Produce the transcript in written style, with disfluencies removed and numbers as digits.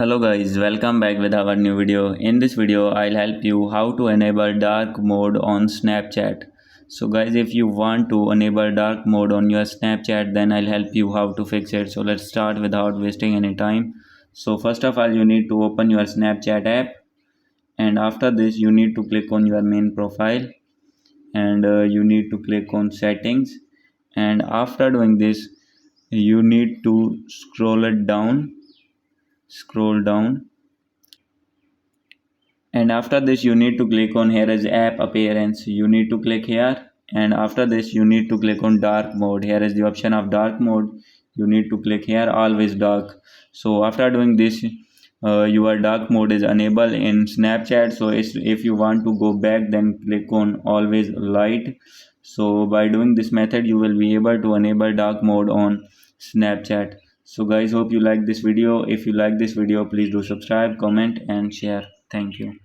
Hello guys, welcome back with our new video. In this video, I'll help you how to enable dark mode on Snapchat. So guys, if you want to enable dark mode on your Snapchat, then I'll help you how to fix it. So let's start without wasting any time. So first of all, you need to open your Snapchat app, and after this you need to click on your main profile, and you need to click on settings, and after doing this you need to scroll down, and after this you need to click on here is app appearance. You need to click here, and after this you need to click on dark mode. Here is the option of dark mode. You need to click here always dark. So after doing this, your dark mode is enabled in Snapchat. So if you want to go back, then click on always light. So by doing this method you will be able to enable dark mode on Snapchat. So guys, hope you like this video. If you like this video, please do subscribe, comment and share. Thank you.